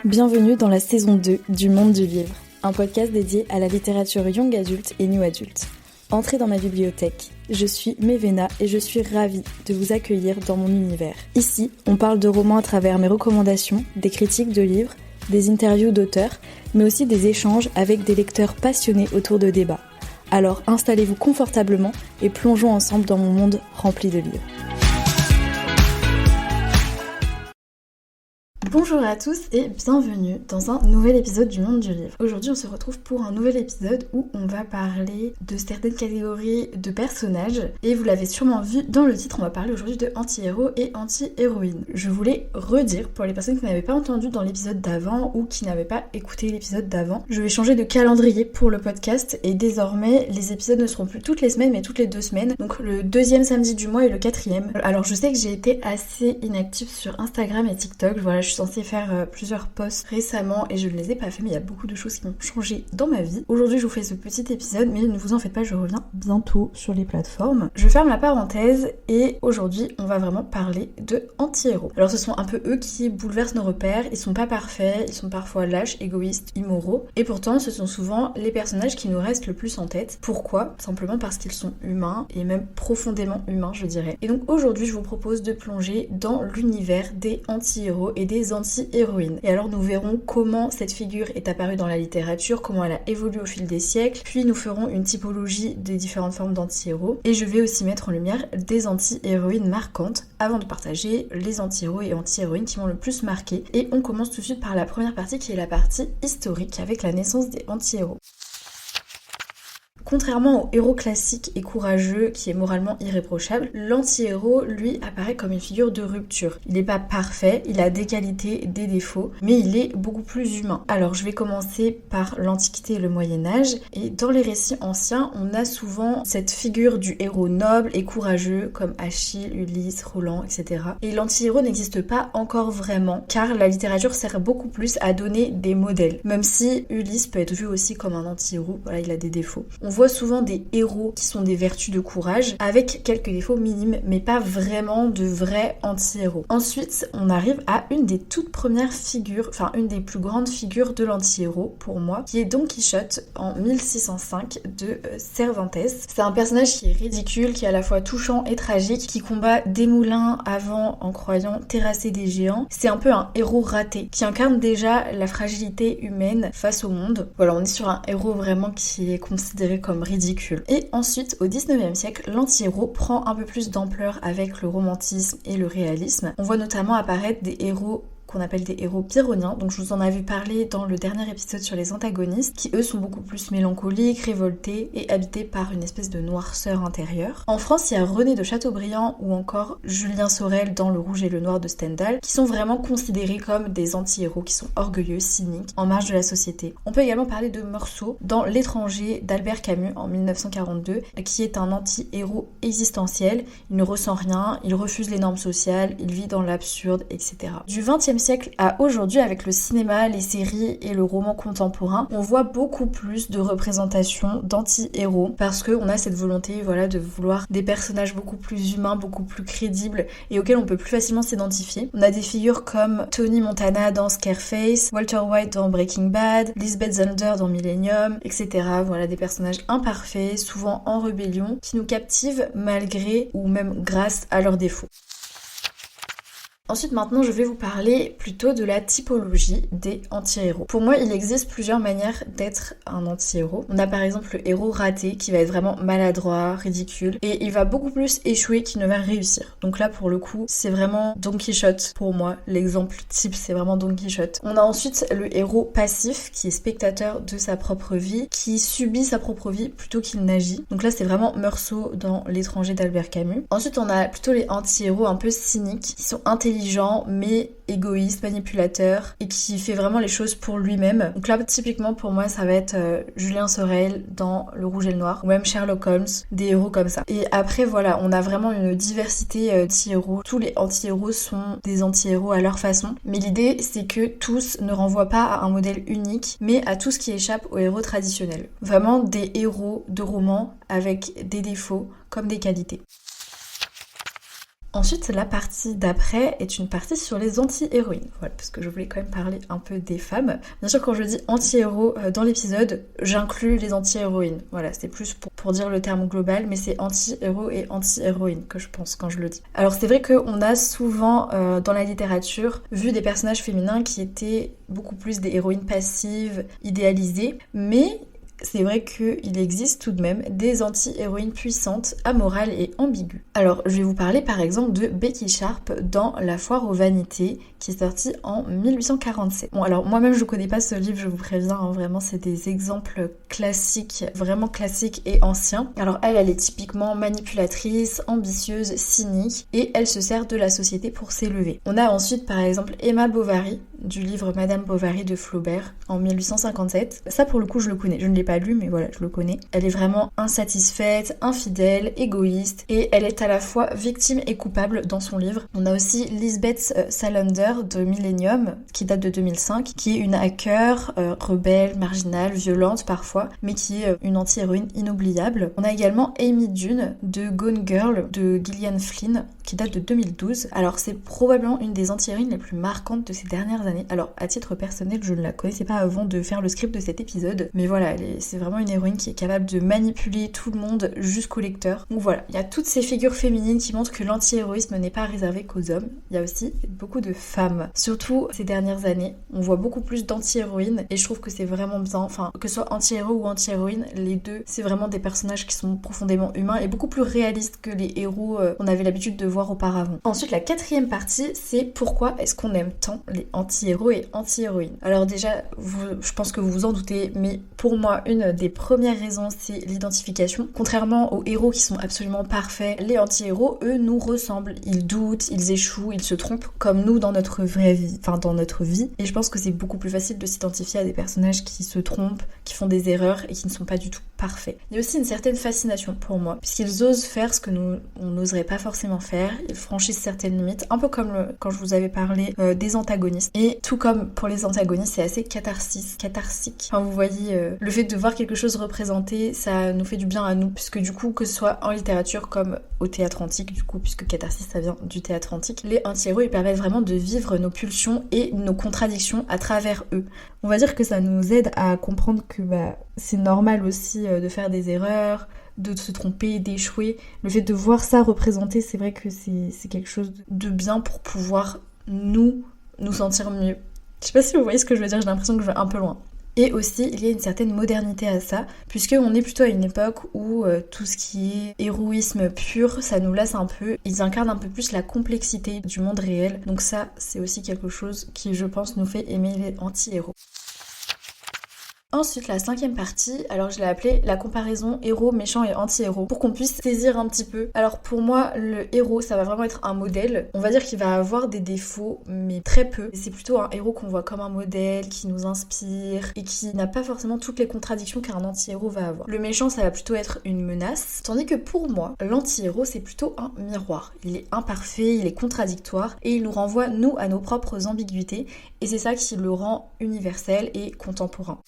Bienvenue dans la saison 2 du Monde du Livre, un podcast dédié à la littérature young adulte et new adulte. Entrez dans ma bibliothèque, je suis Mévéna et je suis ravie de vous accueillir dans mon univers. Ici, on parle de romans à travers mes recommandations, des critiques de livres, des interviews d'auteurs, mais aussi des échanges avec des lecteurs passionnés autour de débats. Alors installez-vous confortablement et plongeons ensemble dans mon monde rempli de livres. Bonjour à tous et bienvenue dans un nouvel épisode du Monde du Livre. Aujourd'hui on se retrouve pour un nouvel épisode où on va parler de certaines catégories de personnages et vous l'avez sûrement vu dans le titre, on va parler aujourd'hui de anti-héros et anti-héroïnes. Je voulais redire pour les personnes qui n'avaient pas entendu dans l'épisode d'avant ou qui n'avaient pas écouté l'épisode d'avant, je vais changer de calendrier pour le podcast et désormais les épisodes ne seront plus toutes les semaines mais toutes les 2 semaines, donc le 2e samedi du mois et le 4e. Alors je sais que j'ai été assez inactive sur Instagram et TikTok, voilà, je suis censée faire plusieurs posts récemment et je ne les ai pas fait, mais il y a beaucoup de choses qui ont changé dans ma vie. Aujourd'hui je vous fais ce petit épisode, mais ne vous en faites pas, je reviens bientôt sur les plateformes. Je ferme la parenthèse et aujourd'hui on va vraiment parler de anti-héros. Alors ce sont un peu eux qui bouleversent nos repères, ils sont pas parfaits, ils sont parfois lâches, égoïstes, immoraux, et pourtant ce sont souvent les personnages qui nous restent le plus en tête. Pourquoi ? Simplement parce qu'ils sont humains et même profondément humains, je dirais. Et donc aujourd'hui je vous propose de plonger dans l'univers des anti-héros et des anti-héroïnes. Et alors nous verrons comment cette figure est apparue dans la littérature, comment elle a évolué au fil des siècles, puis nous ferons une typologie des différentes formes d'anti-héros et je vais aussi mettre en lumière des anti-héroïnes marquantes avant de partager les anti-héros et anti-héroïnes qui m'ont le plus marqué. Et on commence tout de suite par la première partie qui est la partie historique avec la naissance des anti-héros. Contrairement au héros classique et courageux qui est moralement irréprochable, l'anti-héros, lui, apparaît comme une figure de rupture. Il n'est pas parfait, il a des qualités, des défauts, mais il est beaucoup plus humain. Alors je vais commencer par l'Antiquité et le Moyen-Âge, et dans les récits anciens, on a souvent cette figure du héros noble et courageux comme Achille, Ulysse, Roland, etc. Et l'anti-héros n'existe pas encore vraiment, car la littérature sert beaucoup plus à donner des modèles, même si Ulysse peut être vu aussi comme un anti-héros, voilà, il a des défauts. On voit souvent des héros qui sont des vertus de courage avec quelques défauts minimes mais pas vraiment de vrais anti-héros. Ensuite on arrive à une des toutes premières figures, enfin une des plus grandes figures de l'anti-héros pour moi, qui est Don Quichotte en 1605 de Cervantes. C'est un personnage qui est ridicule, qui est à la fois touchant et tragique, qui combat des moulins avant en croyant terrasser des géants. C'est un peu un héros raté qui incarne déjà la fragilité humaine face au monde. Voilà, on est sur un héros vraiment qui est considéré comme ridicule. Et ensuite, au 19e siècle, l'anti-héros prend un peu plus d'ampleur avec le romantisme et le réalisme. On voit notamment apparaître des héros qu'on appelle des héros pyrrhoniens, donc je vous en avais parlé dans le dernier épisode sur les antagonistes, qui eux sont beaucoup plus mélancoliques, révoltés et habités par une espèce de noirceur intérieure. En France, il y a René de Chateaubriand ou encore Julien Sorel dans Le Rouge et le Noir de Stendhal, qui sont vraiment considérés comme des anti-héros, qui sont orgueilleux, cyniques, en marge de la société. On peut également parler de Meursault dans L'étranger d'Albert Camus en 1942, qui est un anti-héros existentiel. Il ne ressent rien, il refuse les normes sociales, il vit dans l'absurde, etc. Du 20e siècle à aujourd'hui, avec le cinéma, les séries et le roman contemporain, on voit beaucoup plus de représentations d'anti-héros parce qu'on a cette volonté, voilà, de vouloir des personnages beaucoup plus humains, beaucoup plus crédibles et auxquels on peut plus facilement s'identifier. On a des figures comme Tony Montana dans Scarface, Walter White dans Breaking Bad, Lisbeth Salander dans Millennium, etc. Voilà, des personnages imparfaits, souvent en rébellion, qui nous captivent malgré ou même grâce à leurs défauts. Ensuite, maintenant, je vais vous parler plutôt de la typologie des anti-héros. Pour moi, il existe plusieurs manières d'être un anti-héros. On a par exemple le héros raté qui va être vraiment maladroit, ridicule, et il va beaucoup plus échouer qu'il ne va réussir. Donc là, pour le coup, c'est vraiment Don Quichotte. Pour moi, l'exemple type, c'est vraiment Don Quichotte. On a ensuite le héros passif qui est spectateur de sa propre vie, qui subit sa propre vie plutôt qu'il n'agit. Donc là, c'est vraiment Meursault dans L'étranger d'Albert Camus. Ensuite, on a plutôt les anti-héros un peu cyniques, qui sont intelligents mais égoïste, manipulateur et qui fait vraiment les choses pour lui-même. Donc là, typiquement pour moi, ça va être Julien Sorel dans Le Rouge et le Noir ou même Sherlock Holmes, des héros comme ça. Et après, voilà, on a vraiment une diversité d'anti-héros. Tous les anti-héros sont des anti-héros à leur façon. Mais l'idée, c'est que tous ne renvoient pas à un modèle unique, mais à tout ce qui échappe aux héros traditionnels. Vraiment des héros de romans avec des défauts comme des qualités. Ensuite, la partie d'après est une partie sur les anti-héroïnes. Voilà, parce que je voulais quand même parler un peu des femmes. Bien sûr, quand je dis anti-héros dans l'épisode, j'inclus les anti-héroïnes. Voilà, c'est plus pour dire le terme global, mais c'est anti-héros et anti-héroïne que je pense quand je le dis. Alors c'est vrai qu'on a souvent dans la littérature vu des personnages féminins qui étaient beaucoup plus des héroïnes passives, idéalisées, mais c'est vrai qu'il existe tout de même des anti-héroïnes puissantes, amorales et ambiguës. Alors, je vais vous parler par exemple de Becky Sharp dans La Foire aux Vanités, qui est sortie en 1847. Bon, alors moi-même je connais pas ce livre, je vous préviens, hein, vraiment c'est des exemples classiques, vraiment classiques et anciens. Alors elle est typiquement manipulatrice, ambitieuse, cynique, et elle se sert de la société pour s'élever. On a ensuite par exemple Emma Bovary, du livre Madame Bovary de Flaubert en 1857. Ça pour le coup je le connais, je ne l'ai pas lu mais voilà je le connais. Elle est vraiment insatisfaite, infidèle, égoïste et elle est à la fois victime et coupable dans son livre. On a aussi Lisbeth Salander de Millennium qui date de 2005 qui est une hacker rebelle, marginale, violente parfois mais qui est une anti-héroïne inoubliable. On a également Amy Dunne de Gone Girl de Gillian Flynn qui date de 2012. Alors c'est probablement une des anti-héroïnes les plus marquantes de ces dernières années. Alors à titre personnel je ne la connaissais pas avant de faire le script de cet épisode mais voilà c'est vraiment une héroïne qui est capable de manipuler tout le monde jusqu'au lecteur. Donc voilà, il y a toutes ces figures féminines qui montrent que l'anti-héroïsme n'est pas réservé qu'aux hommes. Il y a aussi beaucoup de femmes. Surtout ces dernières années, on voit beaucoup plus d'anti-héroïnes et je trouve que c'est vraiment bien, enfin que ce soit anti-héros ou anti-héroïne, les deux c'est vraiment des personnages qui sont profondément humains et beaucoup plus réalistes que les héros qu'on avait l'habitude de voir auparavant. Ensuite la quatrième partie c'est pourquoi est-ce qu'on aime tant les anti-héros et anti-héroïnes. Alors déjà je pense que vous vous en doutez mais pour moi une des premières raisons c'est l'identification. Contrairement aux héros qui sont absolument parfaits, les anti-héros eux nous ressemblent. Ils doutent, ils échouent, ils se trompent comme nous dans notre vraie vie, enfin dans notre vie et je pense que c'est beaucoup plus facile de s'identifier à des personnages qui se trompent, qui font des erreurs et qui ne sont pas du tout parfaits. Il y a aussi une certaine fascination pour moi puisqu'ils osent faire ce que on n'oserait pas forcément faire, ils franchissent certaines limites, un peu comme quand je vous avais parlé des antagonistes et tout comme pour les antagonistes c'est assez catharsique. Enfin vous voyez le fait de voir quelque chose représenté ça nous fait du bien à nous puisque du coup que ce soit en littérature comme au théâtre antique du coup puisque catharsis ça vient du théâtre antique, les anti-héros ils permettent vraiment de vivre nos pulsions et nos contradictions à travers eux. On va dire que ça nous aide à comprendre que c'est normal aussi de faire des erreurs, de se tromper, d'échouer. Le fait de voir ça représenté, c'est vrai que c'est quelque chose de bien pour pouvoir nous sentir mieux. Je sais pas si vous voyez ce que je veux dire, j'ai l'impression que je vais un peu loin. Et aussi, il y a une certaine modernité à ça, puisqu'on est plutôt à une époque où tout ce qui est héroïsme pur, ça nous lasse un peu. Ils incarnent un peu plus la complexité du monde réel. Donc ça, c'est aussi quelque chose qui, je pense, nous fait aimer les anti-héros. Ensuite, la cinquième partie, alors je l'ai appelée la comparaison héros, méchant et anti-héros, pour qu'on puisse saisir un petit peu. Alors pour moi, le héros, ça va vraiment être un modèle. On va dire qu'il va avoir des défauts, mais très peu. C'est plutôt un héros qu'on voit comme un modèle, qui nous inspire, et qui n'a pas forcément toutes les contradictions qu'un anti-héros va avoir. Le méchant, ça va plutôt être une menace, tandis que pour moi, l'anti-héros, c'est plutôt un miroir. Il est imparfait, il est contradictoire, et il nous renvoie, nous, à nos propres ambiguïtés, et c'est ça qui le rend universel et contemporain.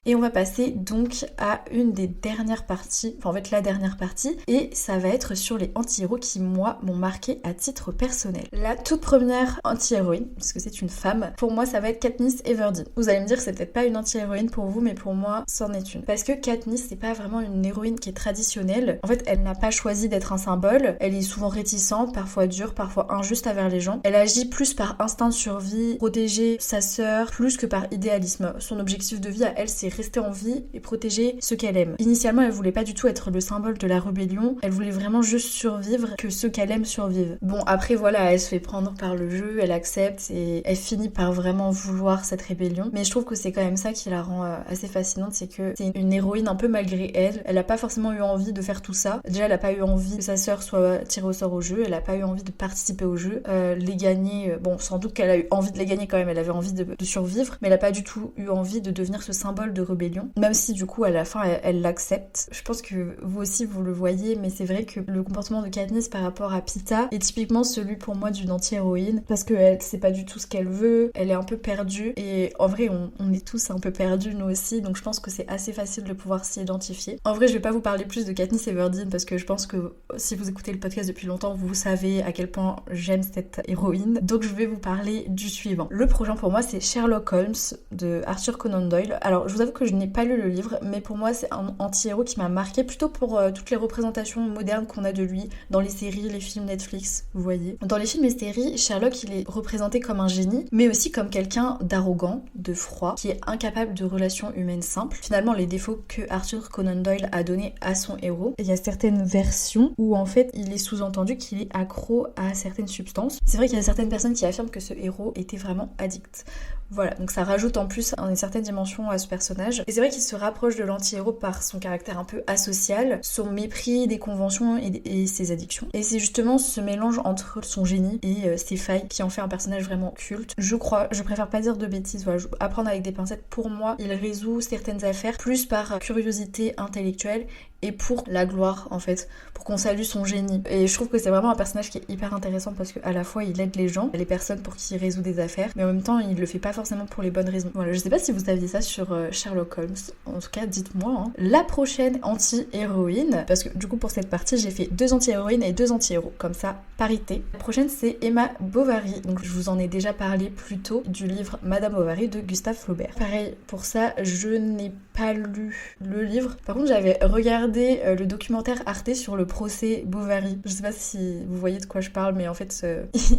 Et on va passer donc à une des dernières parties, enfin en fait la dernière partie, et ça va être sur les anti-héros qui moi m'ont marqué à titre personnel. La toute première anti-héroïne, puisque c'est une femme, pour moi ça va être Katniss Everdeen. Vous allez me dire que c'est peut-être pas une anti-héroïne pour vous, mais pour moi c'en est une. Parce que Katniss c'est pas vraiment une héroïne qui est traditionnelle. En fait elle n'a pas choisi d'être un symbole, elle est souvent réticente, parfois dure, parfois injuste envers les gens. Elle agit plus par instinct de survie, protéger sa sœur, plus que par idéalisme. Son objectif de vie à elle c'est rester en vie et protéger ceux qu'elle aime. Initialement, elle voulait pas du tout être le symbole de la rébellion, elle voulait vraiment juste survivre, que ceux qu'elle aime survivent. Bon, après voilà, elle se fait prendre par le jeu, elle accepte et elle finit par vraiment vouloir cette rébellion. Mais je trouve que c'est quand même ça qui la rend assez fascinante, c'est que c'est une héroïne un peu malgré elle. Elle a pas forcément eu envie de faire tout ça. Déjà, elle a pas eu envie que sa sœur soit tirée au sort au jeu, elle a pas eu envie de participer au jeu, les gagner. Bon, sans doute qu'elle a eu envie de les gagner quand même, elle avait envie de survivre, mais elle a pas du tout eu envie de devenir ce symbole de rébellion, même si du coup à la fin elle l'accepte. Je pense que vous aussi vous le voyez, mais c'est vrai que le comportement de Katniss par rapport à Peeta est typiquement celui pour moi d'une anti-héroïne, parce qu'elle sait pas du tout ce qu'elle veut, elle est un peu perdue, et en vrai on est tous un peu perdus nous aussi, donc je pense que c'est assez facile de pouvoir s'y identifier. En vrai je vais pas vous parler plus de Katniss Everdeen parce que je pense que si vous écoutez le podcast depuis longtemps, vous savez à quel point j'aime cette héroïne, donc je vais vous parler du suivant. Le prochain pour moi c'est Sherlock Holmes de Arthur Conan Doyle. Alors je vous avoue que je n'ai pas lu le livre, mais pour moi c'est un anti-héros qui m'a marqué plutôt pour toutes les représentations modernes qu'on a de lui dans les séries, les films Netflix, vous voyez. Dans les films et séries, Sherlock il est représenté comme un génie, mais aussi comme quelqu'un d'arrogant, de froid, qui est incapable de relations humaines simples. Finalement les défauts que Arthur Conan Doyle a donné à son héros. Il y a certaines versions où en fait il est sous-entendu qu'il est accro à certaines substances. C'est vrai qu'il y a certaines personnes qui affirment que ce héros était vraiment addict. Voilà, donc ça rajoute en plus une certaine dimension à ce personnage. Et c'est vrai qu'il se rapproche de l'anti-héros par son caractère un peu asocial, son mépris des conventions et ses addictions. Et c'est justement ce mélange entre son génie et ses failles qui en fait un personnage vraiment culte. Je crois, je préfère pas dire de bêtises, voilà, apprendre avec des pincettes. Pour moi, il résout certaines affaires plus par curiosité intellectuelle et pour la gloire en fait, pour qu'on salue son génie. Et je trouve que c'est vraiment un personnage qui est hyper intéressant parce qu'à la fois il aide les gens, les personnes pour qui il résout des affaires, mais en même temps il le fait pas forcément pour les bonnes raisons. Voilà, je sais pas si vous saviez ça sur Sherlock Holmes, en tout cas dites-moi. Hein. La prochaine anti-héroïne, parce que du coup pour cette partie j'ai fait 2 anti-héroïnes et 2 anti-héros, comme ça parité. La prochaine c'est Emma Bovary, donc je vous en ai déjà parlé plus tôt du livre Madame Bovary de Gustave Flaubert. Pareil, pour ça je n'ai pas lu le livre, par contre j'avais regardé le documentaire Arte sur le procès Bovary. Je sais pas si vous voyez de quoi je parle, mais en fait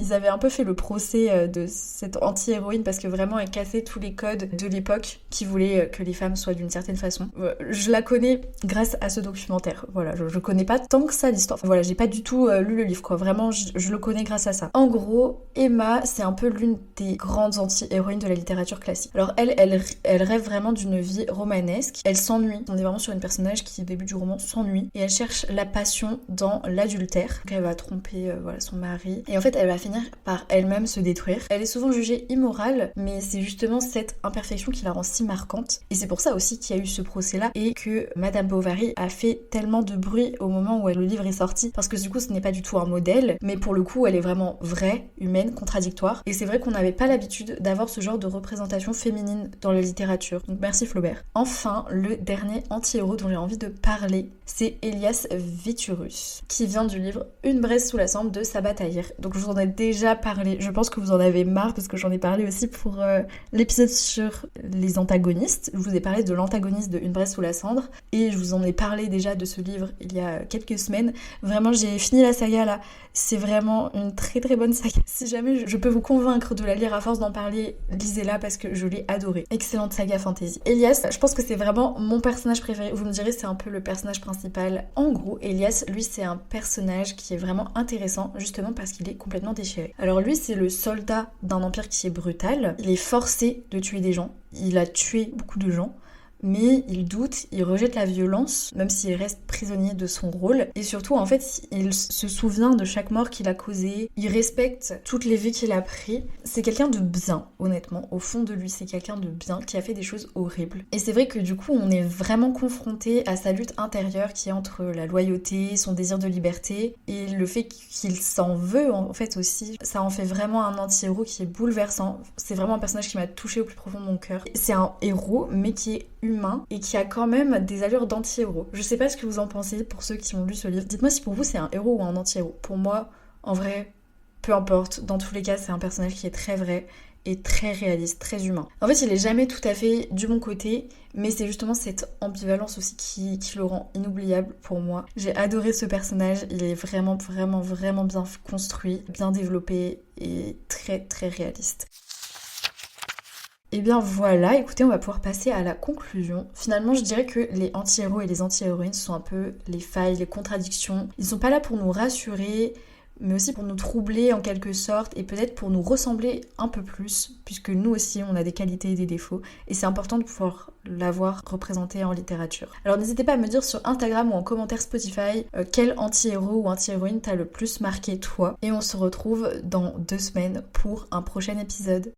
ils avaient un peu fait le procès de cette anti-héroïne parce que vraiment elle cassait tous les codes de l'époque qui voulaient que les femmes soient d'une certaine façon. Je la connais grâce à ce documentaire. Voilà, je connais pas tant que ça l'histoire. Enfin, voilà, j'ai pas du tout lu le livre quoi. Vraiment, je le connais grâce à ça. En gros, Emma, c'est un peu l'une des grandes anti-héroïnes de la littérature classique. Alors elle rêve vraiment d'une vie romanesque. Elle s'ennuie. On est vraiment sur une personnage qui au début du roman s'ennuie et elle cherche la passion dans l'adultère. Donc elle va tromper son mari et en fait elle va finir par elle-même se détruire. Elle est souvent jugée immorale, mais c'est justement cette imperfection qui la rend si marquante et c'est pour ça aussi qu'il y a eu ce procès là et que Madame Bovary a fait tellement de bruit au moment où le livre est sorti parce que du coup ce n'est pas du tout un modèle, mais pour le coup elle est vraiment vraie, humaine, contradictoire et c'est vrai qu'on n'avait pas l'habitude d'avoir ce genre de représentation féminine dans la littérature. Donc merci Flaubert. Enfin, le dernier anti-héros dont j'ai envie de parler, c'est Elias Viturus, qui vient du livre Une braise sous la cendre de Sabaa Tahir. Donc je vous en ai déjà parlé, je pense que vous en avez marre parce que j'en ai parlé aussi pour l'épisode sur les antagonistes. Je vous ai parlé de l'antagoniste de Une braise sous la cendre et je vous en ai parlé déjà de ce livre il y a quelques semaines. Vraiment j'ai fini la saga là, c'est vraiment une très très bonne saga. Si jamais je peux vous convaincre de la lire à force d'en parler, lisez-la parce que je l'ai adorée. Excellente saga fantasy. Elias, je pense que c'est vraiment mon personnage préféré. Vous me direz c'est un peu le personnage principal. En gros, Elias, lui c'est un personnage qui est vraiment intéressant justement parce qu'il est complètement déchiré. Alors lui c'est le soldat d'un empire qui est brutal. Il est forcé de tuer des gens. Il a tué beaucoup de gens. Mais il doute, il rejette la violence, même s'il reste prisonnier de son rôle. Et surtout, en fait, il se souvient de chaque mort qu'il a causée. Il respecte toutes les vies qu'il a prises. C'est quelqu'un de bien, honnêtement. Au fond de lui, c'est quelqu'un de bien qui a fait des choses horribles. Et c'est vrai que du coup, on est vraiment confronté à sa lutte intérieure qui est entre la loyauté, son désir de liberté et le fait qu'il s'en veut, en fait, aussi. Ça en fait vraiment un anti-héros qui est bouleversant. C'est vraiment un personnage qui m'a touchée au plus profond de mon cœur. C'est un héros, mais qui est humain et qui a quand même des allures d'anti-héros. Je sais pas ce que vous en pensez pour ceux qui ont lu ce livre. Dites-moi si pour vous c'est un héros ou un anti-héros. Pour moi, en vrai, peu importe. Dans tous les cas, c'est un personnage qui est très vrai et très réaliste, très humain. En fait, il est jamais tout à fait du bon côté, mais c'est justement cette ambivalence aussi qui le rend inoubliable pour moi. J'ai adoré ce personnage, il est vraiment, vraiment, vraiment bien construit, bien développé et très, très réaliste. Et bien voilà, écoutez, on va pouvoir passer à la conclusion. Finalement, je dirais que les anti-héros et les anti-héroïnes sont un peu les failles, les contradictions. Ils sont pas là pour nous rassurer, mais aussi pour nous troubler en quelque sorte et peut-être pour nous ressembler un peu plus, puisque nous aussi, on a des qualités et des défauts. Et c'est important de pouvoir l'avoir représenté en littérature. Alors n'hésitez pas à me dire sur Instagram ou en commentaire Spotify quel anti-héros ou anti-héroïne t'a le plus marqué toi. Et on se retrouve dans 2 semaines pour un prochain épisode.